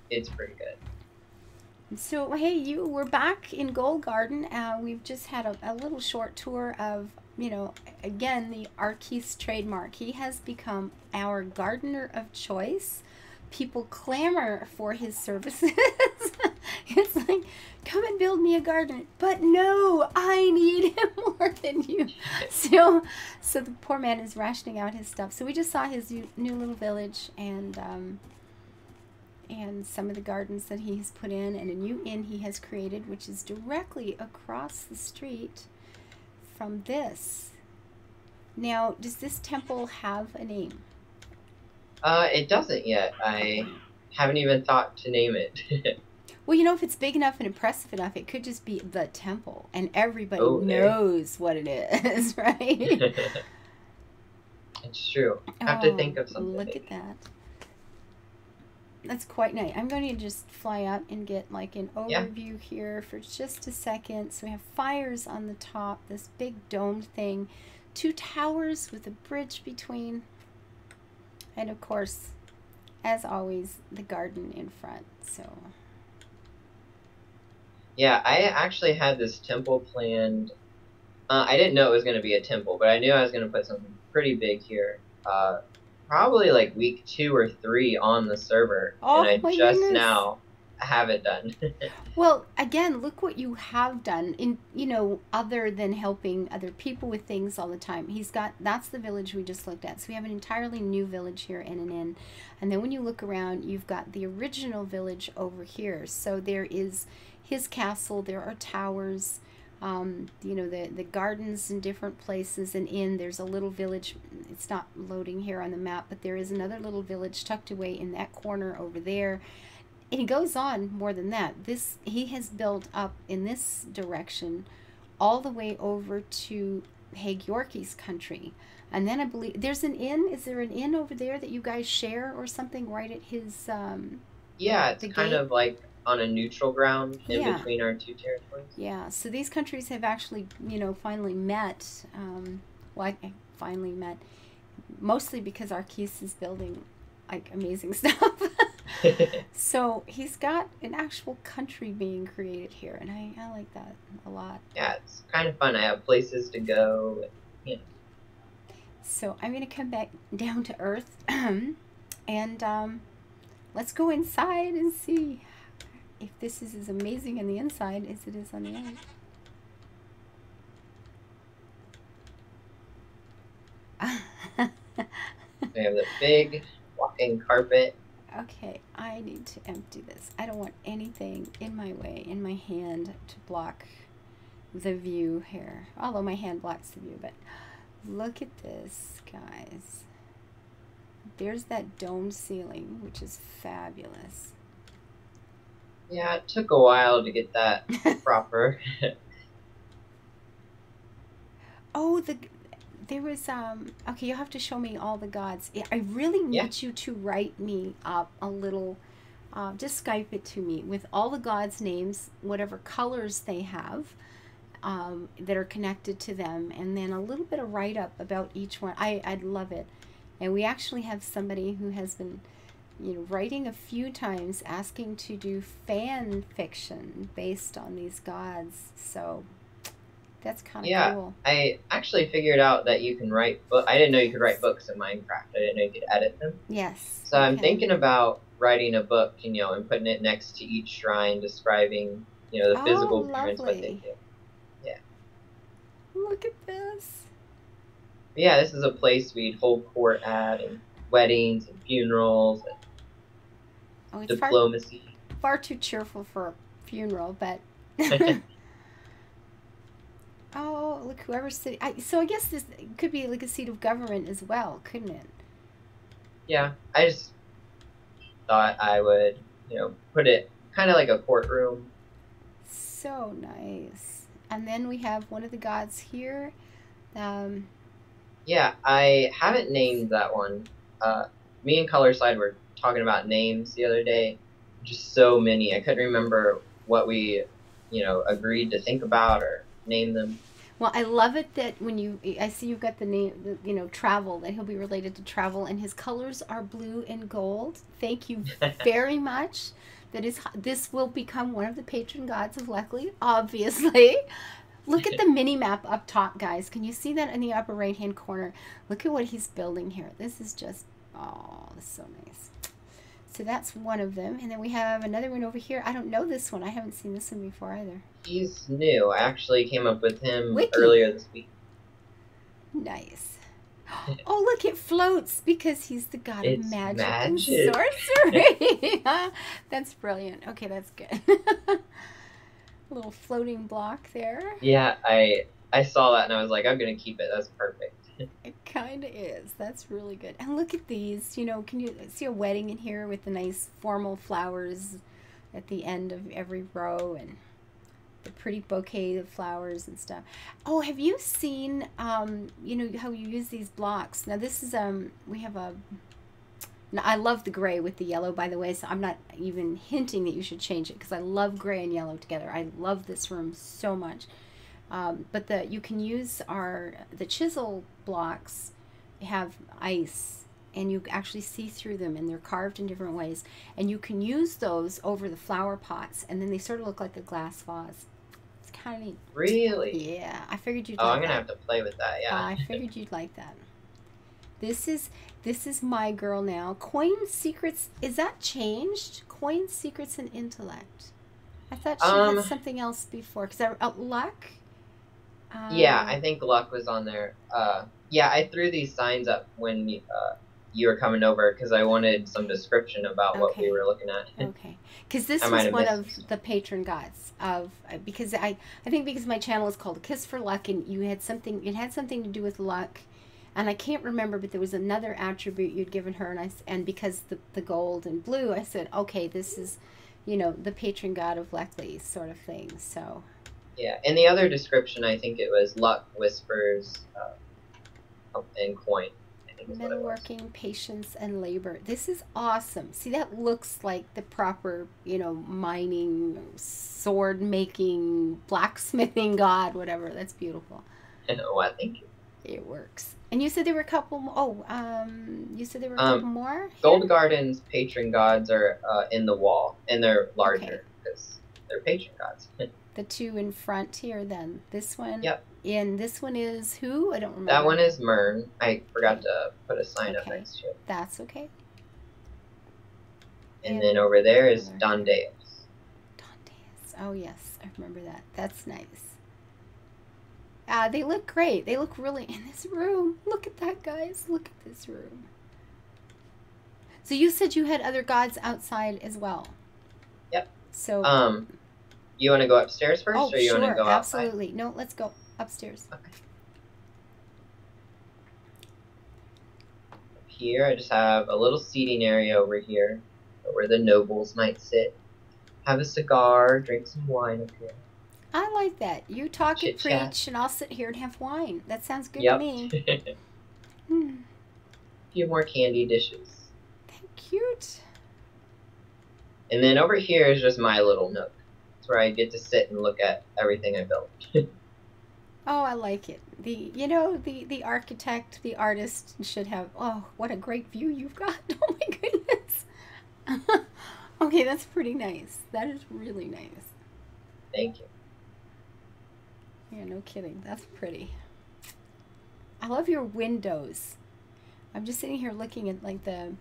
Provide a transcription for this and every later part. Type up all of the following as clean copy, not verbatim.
it's pretty good. So, hey, we're back in Goldgarden. We've just had a little short tour of, again, the Arquis trademark. He has become our gardener of choice. People clamor for his services. It's like, come and build me a garden. But no, I need him more than you. So, so the poor man is rationing out his stuff. So we just saw his new little village, and some of the gardens that he's put in, and a new inn he has created, which is directly across the street from this. Now, does this temple have a name? It doesn't yet. I Okay. haven't even thought to name it. Well, if it's big enough and impressive enough, it could just be the temple, and everybody Oh, there. knows what it is, right? It's true. Have to Oh, think of something look at maybe. that. That's quite nice. I'm going to just fly up and get like an Yeah. overview here for just a second. So we have fires on the top, this big domed thing, two towers with a bridge between, and of course, as always, the garden in front. So, Yeah, I actually had this temple planned. I didn't know it was going to be a temple, but I knew I was going to put something pretty big here. Probably like week 2 or 3 on the server, and oh I my just goodness. now have it done. Well, again, look what you have done in, other than helping other people with things all the time. That's the village we just looked at. So we have an entirely new village here in an inn. And then when you look around, you've got the original village over here. So there is his castle, there are towers, the gardens in different places, and there's a little village. It's not loading here on the map, but there is another little village tucked away in that corner over there, and he goes on more than that. This he has built up in this direction all the way over to Hague Yorkie's country. And then I believe there's an inn. Is there an inn over there that you guys share or something right at his Yeah, it's the kind gate? of like on a neutral ground in Yeah. between our two territories. Yeah. So these countries have actually, finally met. Well, I finally met mostly because Arquis is building like amazing stuff. So he's got an actual country being created here, and I like that a lot. Yeah, it's kind of fun. I have places to go. You know, So I'm going to come back down to earth and let's go inside and see if this is as amazing on the inside as it is on the outside. we have the big walking carpet. Okay, I need to empty this. I don't want anything in my way, in my hand, to block the view here. Although my hand blocks the view, but look at this, guys. There's that dome ceiling, which is fabulous. Yeah, it took a while to get that proper. Oh, there was okay, you'll have to show me all the gods. I really Yeah, need you to write me up a little, just Skype it to me with all the gods' names, whatever colors they have, that are connected to them, and then a little bit of write up about each one. I'd love it. And we actually have somebody who has been, writing a few times asking to do fan fiction based on these gods. So that's kind of yeah. cool. I actually figured out that you can write book. I didn't know you could write books in Minecraft. I didn't know you could edit them. Yes, So you I'm can. thinking about writing a book, and putting it next to each shrine, describing, the Oh, physical appearance, what they lovely. do. Yeah. Look at this. But yeah, this is a place we'd hold court at, and weddings and funerals and Oh, it's diplomacy. far too cheerful for a funeral, but oh, look, whoever's sitting. So I guess this could be like a seat of government as well, couldn't it? Yeah, I just thought I would, put it kind of like a courtroom. So nice. And then we have one of the gods here. Um, Yeah, I haven't named that one. Me and Colorslide were talking about names the other day. Just so many. I couldn't remember what we, agreed to think about or name them. well, I love it that I see you've got the name, travel, that he'll be related to travel, and his colors are blue and gold. Thank you very much. that is, this will become one of the patron gods of Leckley, obviously. Look at the mini map up top, guys. Can you see that in the upper right hand corner? Look at what he's building here. This is just, oh, this is so nice. So that's one of them. And then we have another one over here. I don't know this one. I haven't seen this one before either. He's new. I actually came up with him Wiki. earlier this week. Nice. Oh, look, it floats because he's the god of magic and magic. sorcery. That's brilliant. Okay, that's good. A little floating block there. Yeah, I saw that and I was like, I'm gonna keep it. That's perfect. It kind of is. That's really good. And look at these. You know, can you see a wedding in here with the nice formal flowers at the end of every row and the pretty bouquet of flowers and stuff. Oh, have you seen, you know, how you use these blocks? Now this is, we have a, now, I love the gray with the yellow, by the way, so I'm not even hinting that you should change it because I love gray and yellow together. I love this room so much. But you can use the chisel blocks have ice and you actually see through them and they're carved in different ways. And you can use those over the flower pots and then they sort of look like a glass vase. It's kind of neat. Really? Yeah, I figured you'd Oh, like I'm gonna that. have to play with that, yeah. I figured you'd like that. This is my girl now. Coin Secrets, is that changed? Coin Secrets and Intellect. I thought she had something else before. Because Luck? Yeah, I think Luck was on there. Yeah, I threw these signs up when you were coming over because I wanted some description about what we were looking at. Okay, because this was one of the patron gods of because I think because my channel is called A Kiss for Luck and you had something, it had something to do with luck, and I can't remember, but there was another attribute you'd given her, and because the gold and blue, I said, okay, this is, you know, the patron god of Leckley sort of thing. So. Yeah, and the other description, I think it was luck, whispers, and coin. I think is what it was. Metalworking, patience, and labor. This is awesome. See, that looks like the proper, you know, mining, sword making, blacksmithing god, whatever. That's beautiful. Well, thank you. It works. And you said there were a couple. You said there were a couple more. Goldgarden's patron gods are in the wall, and they're larger because they're patron gods. The two in front here, then. This one. Yep. And this one is who? I don't remember. That one is Mern. I forgot to put a sign up next to it. That's okay. And then over there is Dondeus. Dondeus. Oh, yes. I remember that. That's nice. They look great. They look really in this room. Look at that, guys. Look at this room. So you said you had other gods outside as well. Yep. So. You want to go upstairs first, or you want to go outside? Absolutely. No, let's go upstairs. Okay. Here, I just have a little seating area over here, where the nobles might sit, have a cigar, drink some wine up here. I like that. You talk and preach, and I'll sit here and have wine. That sounds good to me. A few more candy dishes. Cute. And then over here is just my little nook. Where I get to sit and look at everything I built. Oh, I like it. The architect, the artist should have. Oh, what a great view you've got! Oh my goodness. Okay, that's pretty nice. That is really nice. Thank you. Yeah, no kidding. That's pretty. I love your windows. I'm just sitting here looking at like the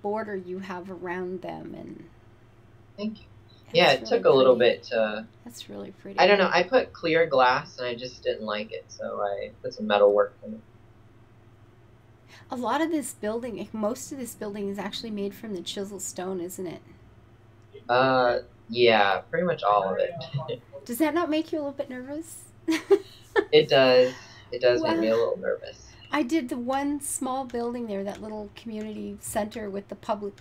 border you have around them, and. Thank you. Yeah, it took a little bit to... That's really pretty. I don't know. I put clear glass, and I just didn't like it, so I put some metal work in it. A lot of this building, most of this building is actually made from the chisel stone, isn't it? Yeah, pretty much all of it. Does that not make you a little bit nervous? It does. It does make me a little nervous. I did the one small building there, that little community center with the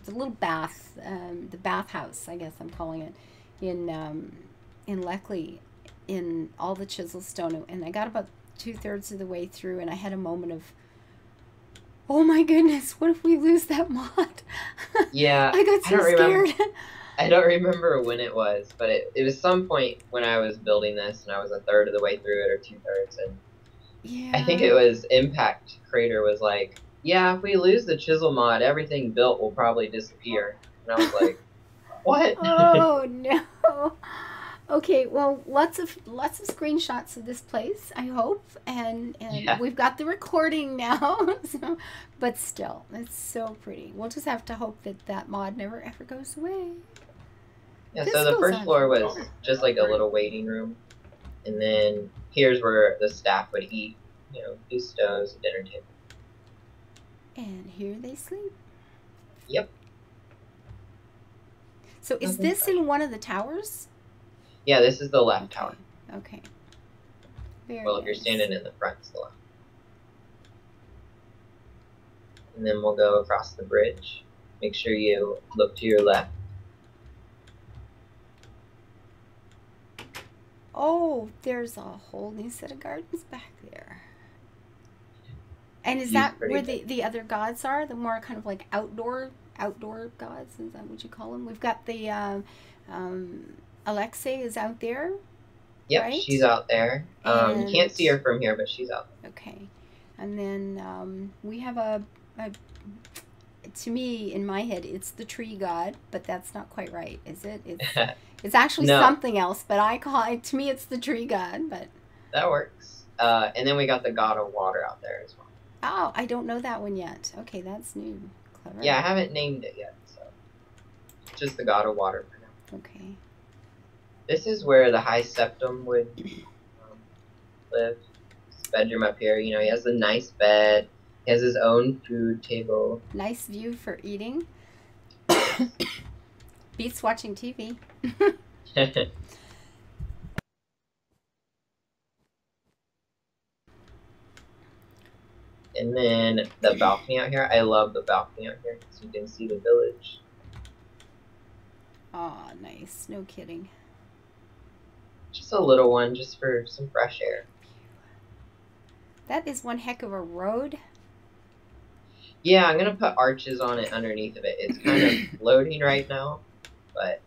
little bath, the bathhouse, I guess I'm calling it, in Leckley, in all the chisel stone, and I got about 2/3 of the way through, and I had a moment of, oh my goodness, what if we lose that mod? Yeah, I got so scared. I don't remember when it was, but it was some point when I was building this, and I was 1/3 of the way through it, or 2/3, and yeah. I think it was Impact Crater was like, yeah, if we lose the chisel mod, everything built will probably disappear. And I was like, What? Oh no. Okay, well, lots of screenshots of this place, I hope, and Yeah. we've got the recording now. So, but still, it's so pretty. We'll just have to hope that that mod never ever goes away. Yeah, so This the goes first on floor was forever. just like a little waiting room. And then here's where the staff would eat, do stoves, a dinner table. And here they sleep. Yep, So is nothing this special. in one of the towers? Yeah, this is the left Okay. tower. Okay. Very Well, if you're nice. standing in the front, it's the left. And then we'll go across the bridge. Make sure you look to your left. Oh, there's a whole new set of gardens back there. And is View's that pretty where good. the other gods are? The more kind of like outdoor gods? Is that what you call them? We've got the um, Alexei is out there, Yep, she's right? out there. You And can't see her from here, but she's out okay, and then we have a. To me, in my head, it's the tree god, but that's not quite right, is it? there. It's actually No, something else, but I call it. To me, it's the tree god, but. that works. And then we got the god of water out there as well. Oh, I don't know that one yet. Okay, that's new. Clever. Yeah, I haven't named it yet, so just the god of water for now. Okay. This is where the high septum would um, live. His bedroom up here. He has a nice bed. He has his own food table. Nice view for eating. Yes. Beats watching TV. And then the balcony out here. I love the balcony out here because you can see the village. Aw, nice. No kidding. Just a little one, just for some fresh air. That is one heck of a road. Yeah, I'm gonna put arches on it underneath of it. It's kind of floating right now, but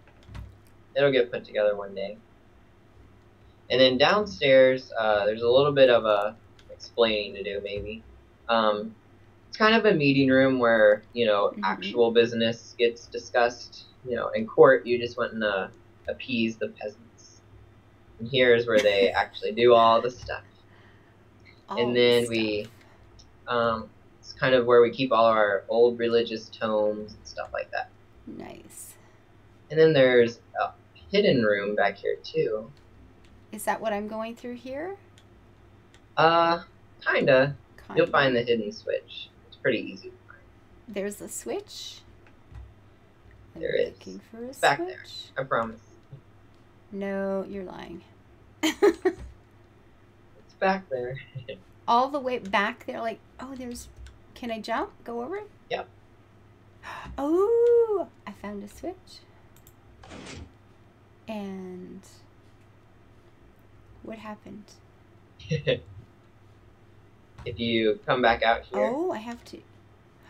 it'll get put together one day. And then downstairs, there's a little bit of a explaining to do, maybe. It's kind of a meeting room where actual business gets discussed. In court, you just want to appease the peasants, and here's where they actually do all the stuff. All And the then stuff. it's kind of where we keep all our old religious tomes and stuff like that. Nice. And then there's a hidden room back here too. Is that what I'm going through here? Kinda. You'll Kinda. find the hidden switch. It's pretty easy to find. There's a switch. I'm There is. looking for a It's back there. switch. I promise. No, you're lying. It's back there. All the way back there, like, oh, there's. Can I jump? Go over it? Yep. Oh, I found a switch. And what happened? If you come back out here, Oh, I have to.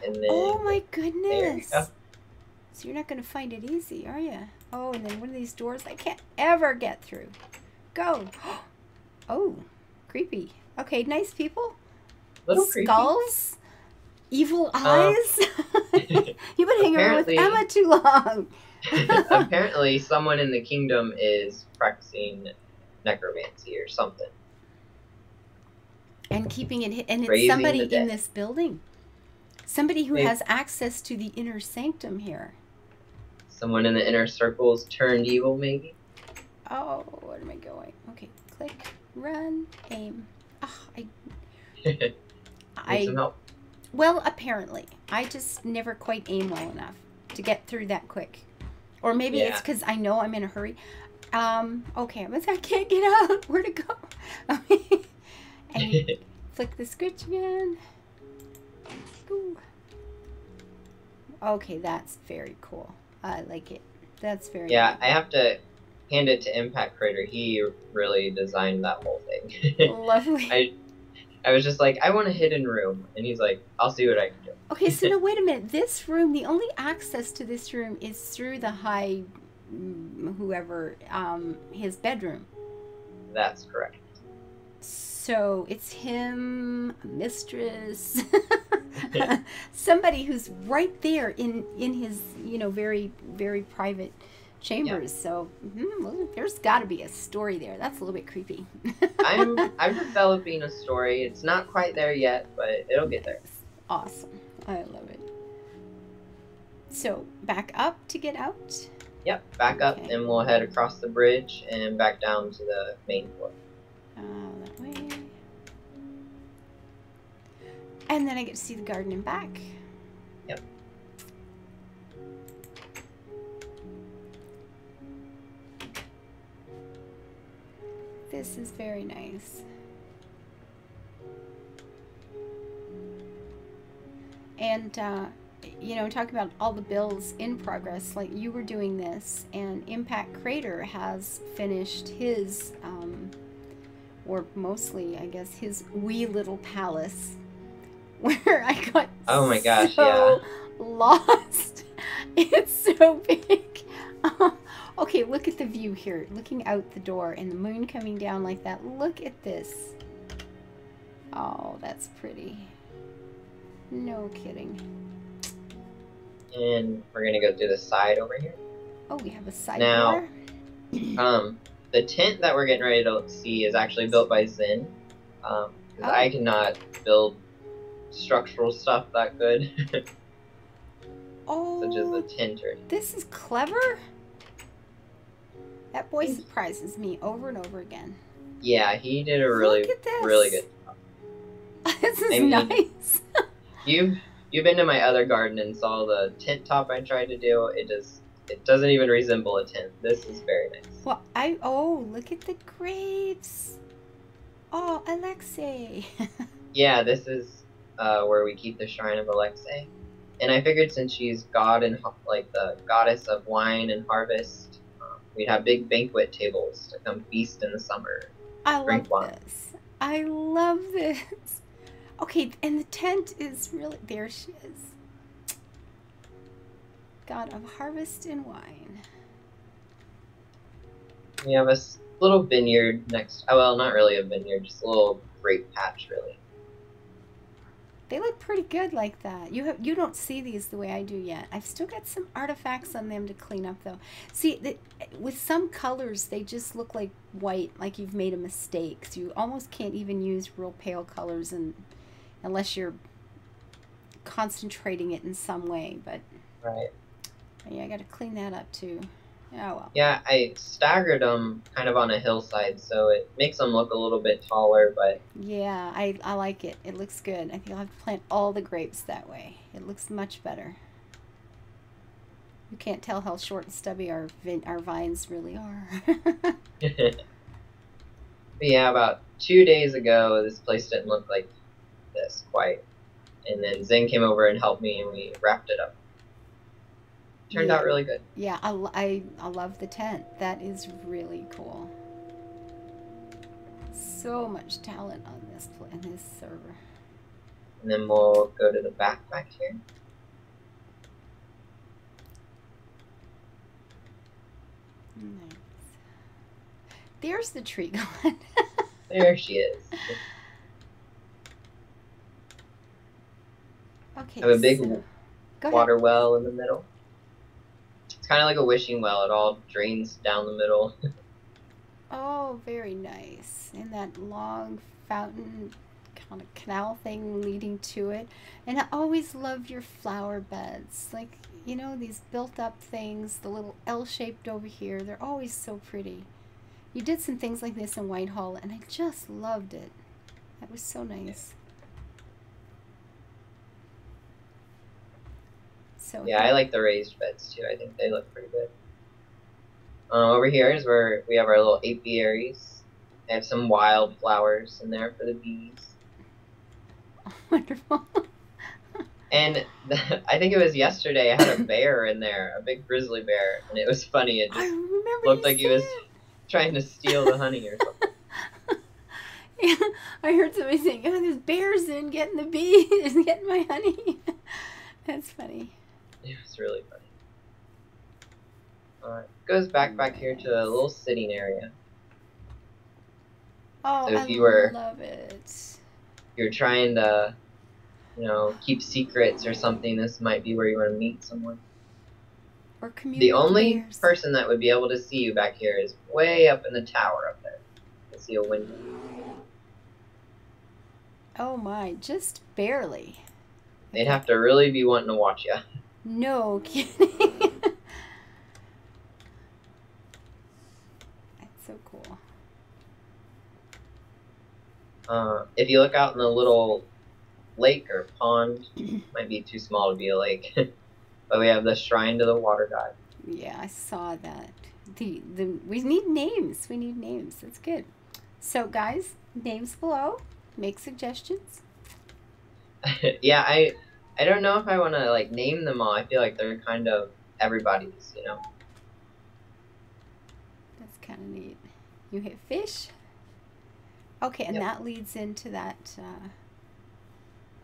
and then Oh my there you goodness. go. So you're not going to find it easy, are you? Oh, and then one of these doors I can't ever get through. Go. Oh, creepy. Okay, nice people. Little creepy. Skulls. Evil eyes. You've been hanging around with Apparently- Emma too long. Apparently, someone in the kingdom is practicing necromancy or something. And keeping it, and it's Raising somebody the dead. in this building. Somebody who Maybe. has access to the inner sanctum here. Someone in the inner circles turned evil, maybe. Oh, where am I going? Okay, click, run, aim. Oh, Need some help. well, apparently, I just never quite aim well enough to get through that quick. Or maybe it's Yeah. because I know I'm in a hurry. Okay, I can't get out. Where to go? And flick the switch again. Ooh. Okay, that's very cool. I like it. That's very Yeah, good. I have to hand it to Impact Crater. He really designed that whole thing. Lovely. I was just like, I want a hidden room, and he's like, I'll see what I can do. Okay, so now wait a minute. This room, the only access to this room is through the high, whoever, his bedroom. That's correct. So it's him, a mistress. Somebody who's right there in his, very very private Yeah. chambers. So well, there's got to be a story there. That's a little bit creepy. I'm developing a story. It's not quite there yet, but it'll get there. Nice. Awesome. I love it. So back up to get out. Yep, back up Okay. and we'll head across the bridge and back down to the main floor. That way. And then I get to see the garden in back. Yep. This is very nice. And, talking about all the builds in progress, like you were doing this, and Impact Crater has finished his, or mostly, I guess, his wee little palace, where I got Oh my gosh, so yeah. lost. It's so big. Okay, look at the view here, looking out the door and the moon coming down like that. Look at this. Oh, that's pretty. No kidding. And we're gonna go through the side over here. Oh, we have a side Now, door. the tent that we're getting ready to see is actually built by Zen. Because I Oh. cannot build structural stuff that good, such as a Oh, tent or anything. this is clever. That boy surprises me over and over again. Yeah, he did a really, Look at this. really good job. This is I mean, nice. You've been to my other garden and saw the tent top I tried to do. It doesn't even resemble a tent. This is very nice. Well, look at the grapes. Oh, Alexei. Yeah, this is where we keep the shrine of Alexei. And I figured since she's god and like the goddess of wine and harvest, we'd have big banquet tables to come feast in the summer, I love drink wine. this. I love this. Okay, and the tent is really, there she is. God of harvest and wine. We have a little vineyard next. Oh, well, not really a vineyard, just a little grape patch, really. They look pretty good like that. You don't see these the way I do yet. I've still got some artifacts on them to clean up though. See, with some colors they just look like white, like you've made a mistake. So you almost can't even use real pale colors unless you're concentrating it in some way. But Right. yeah, I got to clean that up too. Oh well. Yeah, I staggered them kind of on a hillside, so it makes them look a little bit taller, but Yeah, I like it. It looks good. I think I'll have to plant all the grapes that way. It looks much better. You can't tell how short and stubby our vines really are. but yeah, about 2 days ago, this place didn't look like this quite. And then Zen came over and helped me, and we wrapped it up. Turned out really good. Yeah, I love the tent. That is really cool. So much talent on this server. And then we'll go to the back here. Nice. There's the tree god. There she is. Okay. I have a big go water ahead. well in the middle. It's kind of like a wishing well. It all drains down the middle. Oh, very nice. And that long fountain kind of canal thing leading to it. And I always love your flower beds. Like, these built up things, the little L-shaped over here. They're always so pretty. You did some things like this in Whitehall, and I just loved it. That was so nice. So Yeah, I like the raised beds too. I think they look pretty good. Over here is where we have our little apiaries. I have some wild flowers in there for the bees. wonderful. And I think it was yesterday I had a bear in there, a big grizzly bear, and it was funny. It I just remember looked you like he was saying. trying to steal the honey or something. Yeah, I heard somebody saying, "Oh, there's bears in getting the bees, getting my honey." That's funny. It was really funny. Goes back here to a little sitting area. Oh, So I if you were love it. you're trying to keep secrets or something, this might be where you want to meet someone. Or commune The with the only bears. person that would be able to see you back here is way up in the tower up there. You can see a window. Oh my, just barely. They'd Okay. have to really be wanting to watch you. No kidding. That's so cool. If you look out in the little lake or pond, might be too small to be a lake, but we have the shrine to the water god. Yeah, I saw that. We need names. We need names. That's good. So guys, names below. Make suggestions. Yeah, I don't know if I want to like name them all. I feel like they're kind of everybody's. That's kind of neat. You hit fish. Okay, and Yep. that leads into that.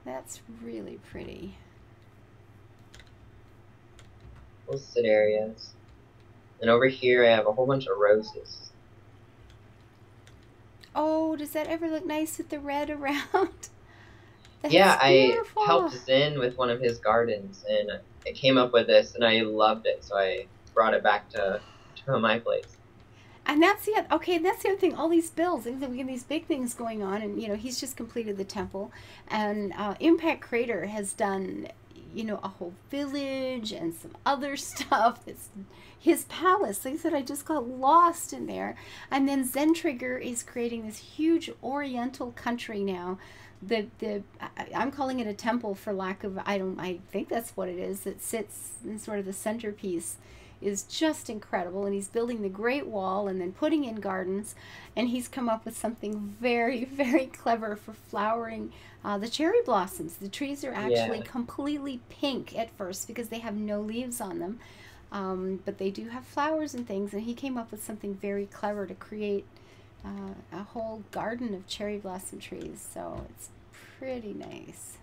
That's really pretty. Little sit areas. And over here I have a whole bunch of roses. Oh, does that ever look nice with the red around? Yeah, That's I helped beautiful. Zen with one of his gardens, and I came up with this, and I loved it, so I brought it back to my place. And that's the okay. That's the other thing. All these bills, we have these big things going on, and he's just completed the temple, and Impact Crater has done a whole village and some other stuff. It's his palace. Like I said, I just got lost in there, and then Zen Trigger is creating this huge Oriental country now. I'm calling it a temple for lack of I think that's what it is. That sits in sort of the centerpiece is just incredible, and he's building the Great Wall and then putting in gardens, and he's come up with something very, very clever for flowering the cherry blossoms. The trees are actually Yeah, completely pink at first because they have no leaves on them, but they do have flowers and things, and he came up with something very clever to create a whole garden of cherry blossom trees, so it's pretty nice.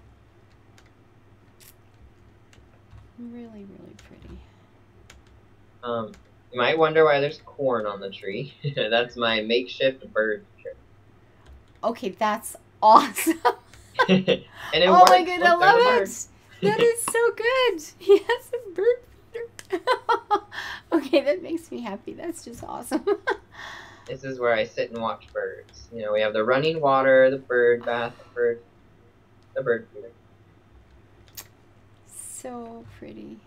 Really, really pretty. you might wonder why there's corn on the tree. That's my makeshift bird tree. Okay, that's awesome. And it Oh my works. god, I Look, there's a love bird. it. That is so good. Yes, a bird. Okay, that makes me happy. That's just awesome. This is where I sit and watch birds. We have the running water, the bird bath, the bird feeder. So pretty.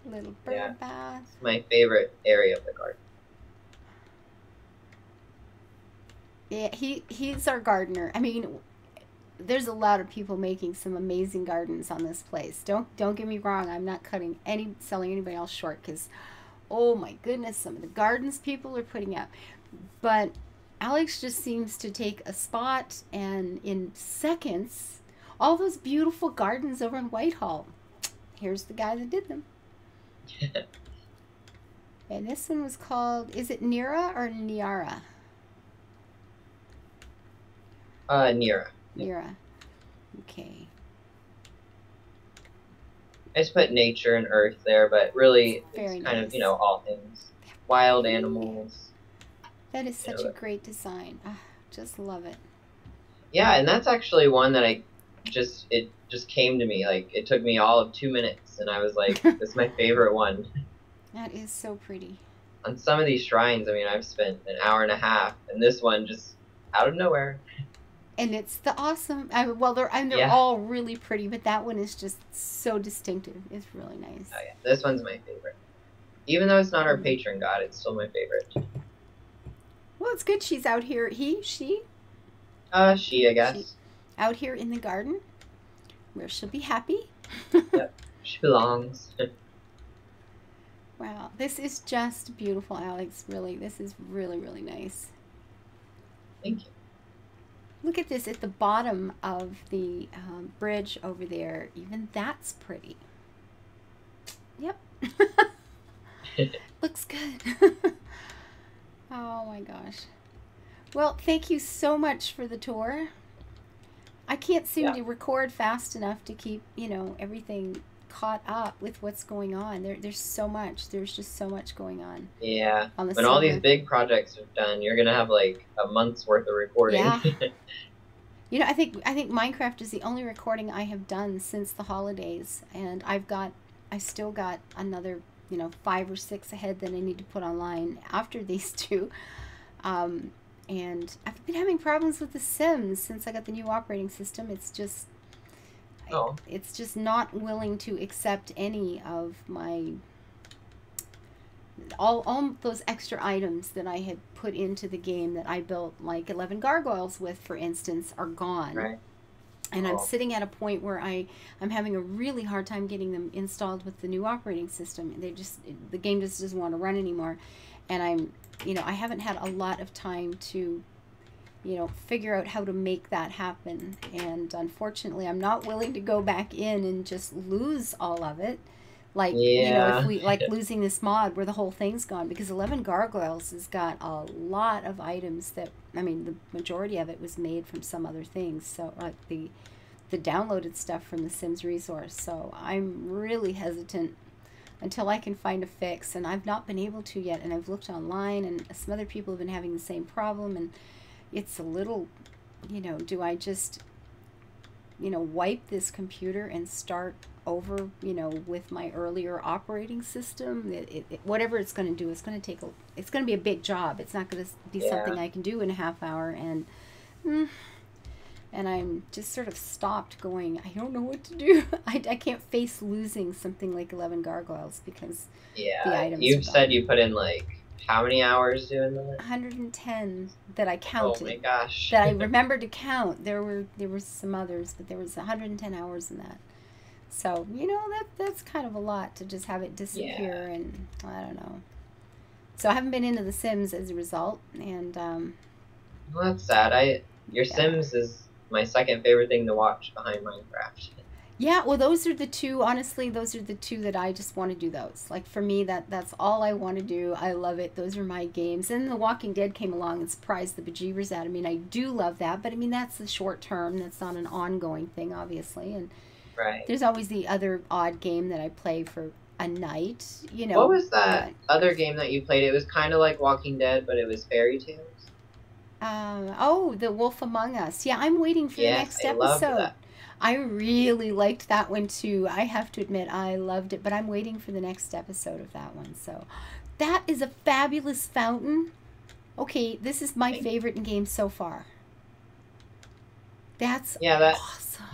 Little Yeah, bird bath. it's my favorite area of the garden. Yeah, he's our gardener. I mean, there's a lot of people making some amazing gardens on this place. Don't get me wrong. I'm not selling anybody else short because, oh my goodness, some of the gardens people are putting out. But Alex just seems to take a spot and in seconds, all those beautiful gardens over in Whitehall. Here's the guy that did them. And this one was called, is it Nira or Niara? Nira. Nira. Okay. I just put nature and earth there, but really Very it's kind nice. of, all things. Wild animals. That is such a great design. Just love it. Yeah, and that's actually one that it just came to me. Like, it took me all of 2 minutes, and I was like, this is my favorite one. That is so pretty. On some of these shrines, I mean, I've spent an hour and a half, and this one just out of nowhere. And it's the awesome. They're Yeah. all really pretty, but that one is just so distinctive. It's really nice. Oh, yeah. This one's my favorite. Even though it's not our patron god, it's still my favorite. Well, it's good she's out here. She, She, I guess. she out here in the garden where she'll be happy. Yep. She belongs. Wow, this is just beautiful, Alex. Really, this is really, really nice. Thank you. Look at this at the bottom of the bridge over there. Even that's pretty. Yep. Looks good. Oh my gosh. Well, thank you so much for the tour. I can't seem to record fast enough to keep, everything caught up with what's going on. There's so much. There's just so much going on. Yeah. On the When all these server. big projects are done, you're going to have like a month's worth of recording. Yeah. I think Minecraft is the only recording I have done since the holidays, and I still got another, 5 or 6 ahead that I need to put online after these two. Um, and I've been having problems with The Sims since I got the new operating system. Oh, It's just not willing to accept any of my all those extra items that I had put into the game that I built like 11 gargoyles with, for instance, are gone. right. And I'm Oh, sitting at a point where I'm having a really hard time getting them installed with the new operating system. The game just doesn't want to run anymore. And I haven't had a lot of time to, figure out how to make that happen. And unfortunately, I'm not willing to go back in and just lose all of it. Like, if yeah. we like losing this mod where the whole thing's gone, because 11 Gargoyles has got a lot of items that, I mean, the majority of it was made from some other things. So, like the downloaded stuff from the Sims resource. So, I'm really hesitant until I can find a fix, and I've not been able to yet. And I've looked online, and some other people have been having the same problem, and it's a little, do I just, wipe this computer and start over, with my earlier operating system? Whatever it's going to do, it's going to be a big job. It's not going to be Yeah. something I can do in a half hour. Mm, and I'm just sort of stopped going, I don't know what to do. I can't face losing something like 11 gargoyles because the Yeah. items are You've said gone. you put in like how many hours doing that? 110 that I Oh my counted, gosh. that I remembered to count. There were some others, but there was 110 hours in that. So, that's kind of a lot to just have it Yeah. disappear, and I don't know. So I haven't been into The Sims as a result, and Well, that's sad. Your yeah. Sims is my second favorite thing to watch behind Minecraft. Yeah, well, those are the two. Honestly, those are the two that I just want to do. Those, like, for me, that's all I want to do. I love it. Those are my games. And The Walking Dead came along and surprised the bejeebers out of me. And I do love that, but I mean that's the short term. That's not an ongoing thing, obviously. And Right. there's always the other odd game that I play for a night, What was that but other game that you played? It was kind of like Walking Dead, but it was fairy tales. oh, The Wolf Among Us. Yeah, I'm waiting for the Yes, next I loved episode. that. I really liked that one too. I have to admit, I loved it, but I'm waiting for the next episode of that one. So, that is a fabulous fountain. Okay, this is my Thank you. favorite in games so far. That's Yeah, that awesome.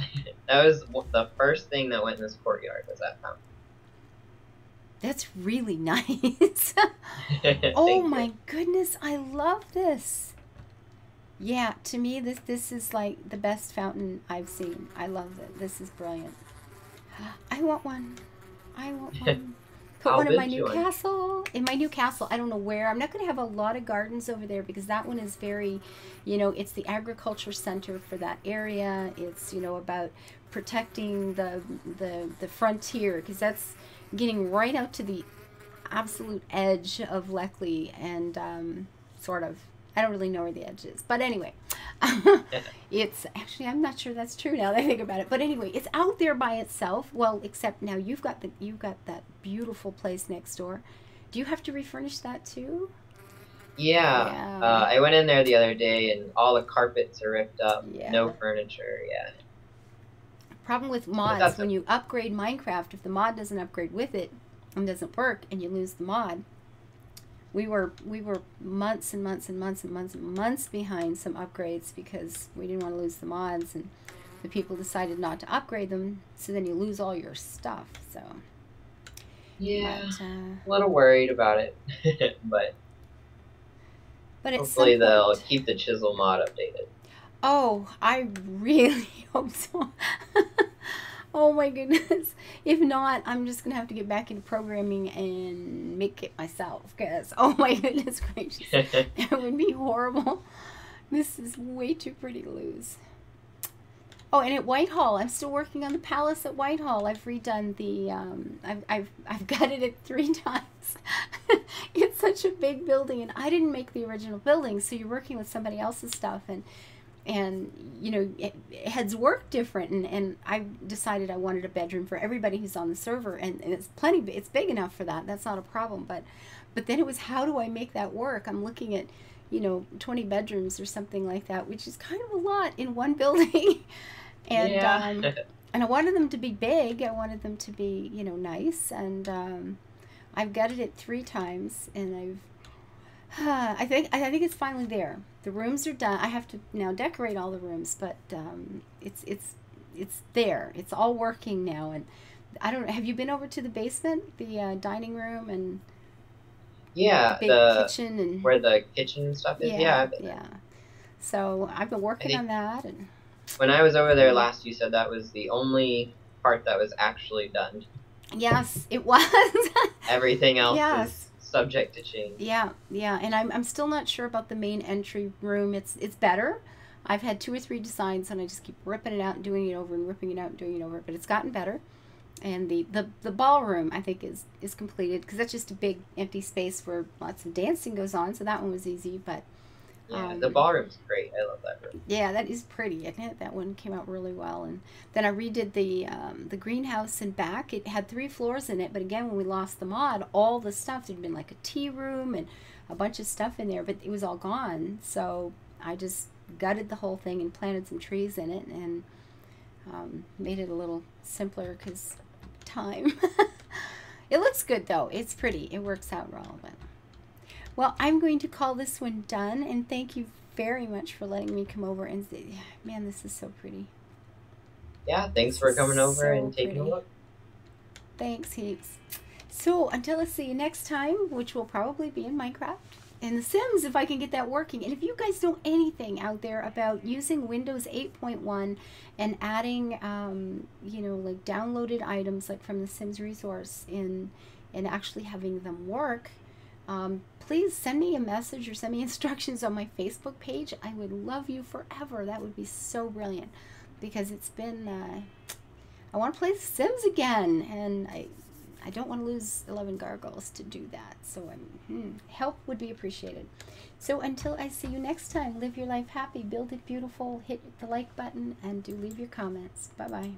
that was the first thing that went in this courtyard was that fountain. That's really nice. Oh Thank you. my goodness, I love this. Yeah, to me this is like the best fountain I've seen. I love it. This is brilliant. I want one. I want one. Put I'll one in my build new you one. castle. In my new castle, I don't know where. I'm not going to have a lot of gardens over there because that one is very, it's the agriculture center for that area. It's, about protecting the frontier, because that's getting right out to the absolute edge of Leckley, and sort of. I don't really know where the edge is, but anyway, it's actually, I'm not sure that's true now that I think about it. But anyway, it's out there by itself. Well, except now you've got that beautiful place next door. Do you have to refurnish that too? Yeah, Yeah, I went in there the other day and all the carpets are ripped up, no yeah. furniture. Yeah, Problem with but mods, that's when you upgrade Minecraft, if the mod doesn't upgrade with it and doesn't work, and you lose the mod, we were months and months and months and months and months behind some upgrades because we didn't want to lose the mods, and the people decided not to upgrade them, so then you lose all your stuff. So, yeah, but a little worried about it, but at some hopefully they'll point, keep the chisel mod updated. oh, I really hope so. Oh my goodness. If not, I'm just going to have to get back into programming and make it myself, because, oh my goodness gracious, that would be horrible. This is way too pretty to lose. Oh, and at Whitehall, I'm still working on the palace at Whitehall. I've redone the, I've gutted it 3 times. It's such a big building, and I didn't make the original building, so you're working with somebody else's stuff, and it heads work different, and I decided I wanted a bedroom for everybody who's on the server, and it's big enough for that. That's not a problem, but then it was, how do I make that work? I'm looking at, 20 bedrooms or something like that, which is kind of a lot in one building. and Yeah. and I wanted them to be big. I wanted them to be, nice. And I've gutted it 3 times, and I think it's finally there. The rooms are done. I have to now decorate all the rooms, but it's there. It's all working now. And I don't. Have you been over to the basement, the dining room, and the Yeah, big the kitchen and where the kitchen and stuff is. yeah, Yeah, I've been there. yeah. So I've been I working think on that, and when I was over there last, you said that was the only part that was actually done. yes, it was. Everything else Yes. is subject to change. Yeah, yeah, and I'm still not sure about the main entry room. It's better. I've had 2 or 3 designs, and I just keep ripping it out and doing it over and ripping it out and doing it over. But it's gotten better. And the ballroom, I think, is completed, because that's just a big empty space where lots of dancing goes on. So that one was easy. But Yeah, the um, ballroom's great. I love that room. yeah, that is pretty. I think that one came out really well. And then I redid the greenhouse and back. It had 3 floors in it, but again, when we lost the mod, all the stuff, there'd been like a tea room and a bunch of stuff in there, but it was all gone. So I just gutted the whole thing and planted some trees in it, and made it a little simpler because time. It looks good though. It's pretty. It works out well. Well, I'm going to call this one done, and thank you very much for letting me come over and say, man, this is so pretty. Yeah, thanks This for is coming over so and taking a pretty. look. Thanks heaps. So until I see you next time, which will probably be in Minecraft and The Sims, if I can get that working. And if you guys know anything out there about using Windows 8.1 and adding, like downloaded items like from the Sims resource and actually having them work, please send me a message or send me instructions on my Facebook page. I would love you forever. That would be so brilliant, because it's been, I want to play Sims again, and I don't want to lose 11 gargoyles to do that. So help would be appreciated. So until I see you next time, live your life happy, build it beautiful, hit the like button, and do leave your comments. Bye-bye.